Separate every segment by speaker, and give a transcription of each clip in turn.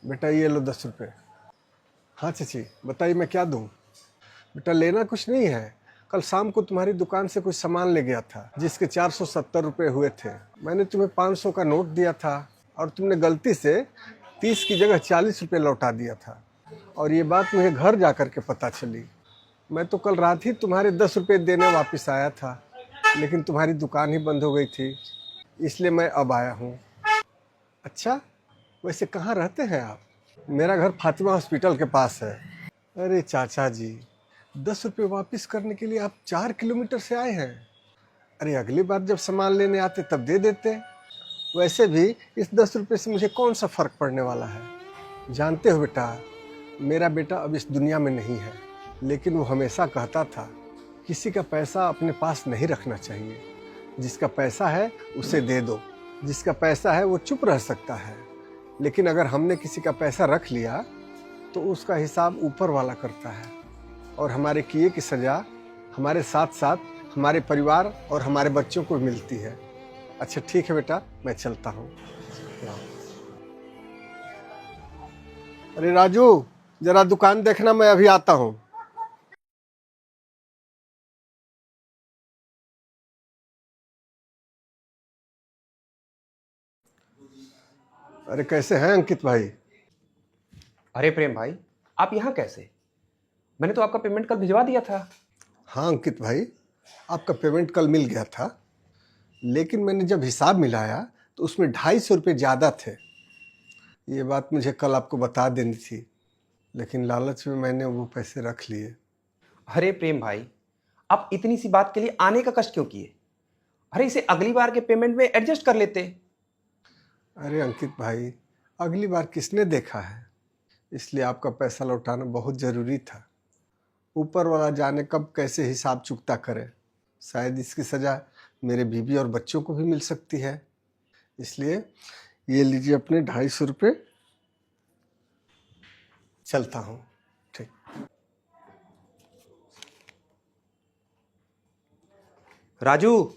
Speaker 1: बेटा ये लो 10 रुपये। हाँ चाची बताइए मैं क्या दूँ। बेटा लेना कुछ नहीं है, कल शाम को तुम्हारी दुकान से कुछ सामान ले गया था जिसके 470 रुपये हुए थे। मैंने तुम्हें 500 का नोट दिया था और तुमने गलती से 30 की जगह 40 रुपये लौटा दिया था, और ये बात मुझे घर जा कर के पता चली। मैं तो कल रात ही तुम्हारे 10 रुपये देने वापस आया था, लेकिन तुम्हारी दुकान ही बंद हो गई थी, इसलिए मैं अब आया हूँ। अच्छा, वैसे कहाँ रहते हैं आप? मेरा घर फातिमा हॉस्पिटल के पास है। अरे चाचा जी, 10 रुपये वापस करने के लिए आप 4 किलोमीटर से आए हैं। अरे अगली बार जब सामान लेने आते तब दे देते। वैसे भी इस 10 रुपये से मुझे कौन सा फ़र्क पड़ने वाला है। जानते हो बेटा, मेरा बेटा अब इस दुनिया में नहीं है, लेकिन वो हमेशा कहता था किसी का पैसा अपने पास नहीं रखना चाहिए। जिसका पैसा है उसे दे दो, जिसका पैसा है वो चुप रह सकता है, लेकिन अगर हमने किसी का पैसा रख लिया तो उसका हिसाब ऊपर वाला करता है, और हमारे किए की सज़ा हमारे साथ साथ हमारे परिवार और हमारे बच्चों को मिलती है। अच्छा ठीक है बेटा, मैं चलता हूँ। अरे राजू, जरा दुकान देखना, मैं अभी आता हूँ। अरे कैसे हैं अंकित भाई?
Speaker 2: अरे प्रेम भाई, आप यहाँ कैसे? मैंने तो आपका पेमेंट कल भिजवा दिया था।
Speaker 1: हाँ अंकित भाई, आपका पेमेंट कल मिल गया था, लेकिन मैंने जब हिसाब मिलाया तो उसमें 250 रुपये ज़्यादा थे। ये बात मुझे कल आपको बता देनी थी, लेकिन लालच में मैंने वो पैसे रख लिए।
Speaker 2: अरे प्रेम भाई, आप इतनी सी बात के लिए आने का कष्ट क्यों किए? अरे इसे अगली बार के पेमेंट में एडजस्ट कर लेते।
Speaker 1: अरे अंकित भाई, अगली बार किसने देखा है, इसलिए आपका पैसा लौटाना बहुत ज़रूरी था। ऊपर वाला जाने कब कैसे हिसाब चुकता करे, शायद इसकी सज़ा मेरे बीवी और बच्चों को भी मिल सकती है। इसलिए ये लीजिए अपने 250 रुपये। चलता हूँ। ठीक।
Speaker 2: राजू,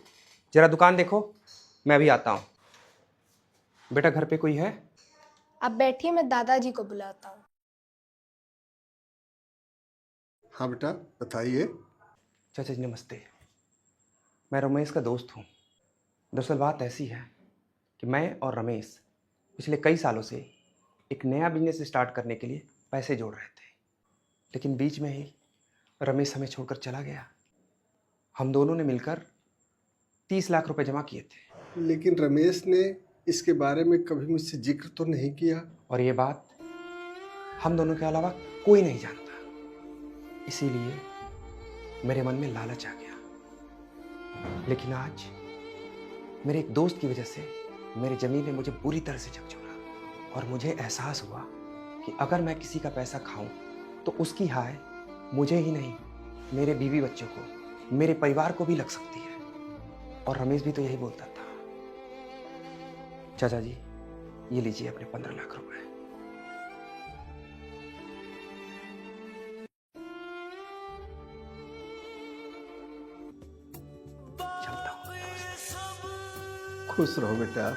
Speaker 2: जरा दुकान देखो, मैं अभी आता हूँ। बेटा घर पे कोई है?
Speaker 3: आप बैठिए, मैं दादाजी को बुलाता हूँ।
Speaker 1: हाँ बेटा बताइए।
Speaker 2: चाचा जी नमस्ते, मैं रमेश का दोस्त हूँ। दरअसल बात ऐसी है कि मैं और रमेश पिछले कई सालों से एक नया बिजनेस स्टार्ट करने के लिए पैसे जोड़ रहे थे, लेकिन बीच में ही रमेश हमें छोड़कर चला गया। हम दोनों ने मिलकर 30 लाख रुपए जमा किए थे।
Speaker 1: लेकिन रमेश ने इसके बारे में कभी मुझसे जिक्र तो नहीं किया।
Speaker 2: और ये बात हम दोनों के अलावा कोई नहीं जानता, इसीलिए मेरे मन में लालच आ गया। लेकिन आज मेरे एक दोस्त की वजह से मेरे जमीन ने मुझे बुरी तरह से झकझोरा, और मुझे एहसास हुआ कि अगर मैं किसी का पैसा खाऊं तो उसकी हाय मुझे ही नहीं, मेरे बीवी बच्चों को, मेरे परिवार को भी लग सकती है। और रमेश भी तो यही बोलता था। चाचा जी, ये लीजिए अपने 15 लाख रुपए। चलता हूँ।
Speaker 1: खुश रहो बेटा।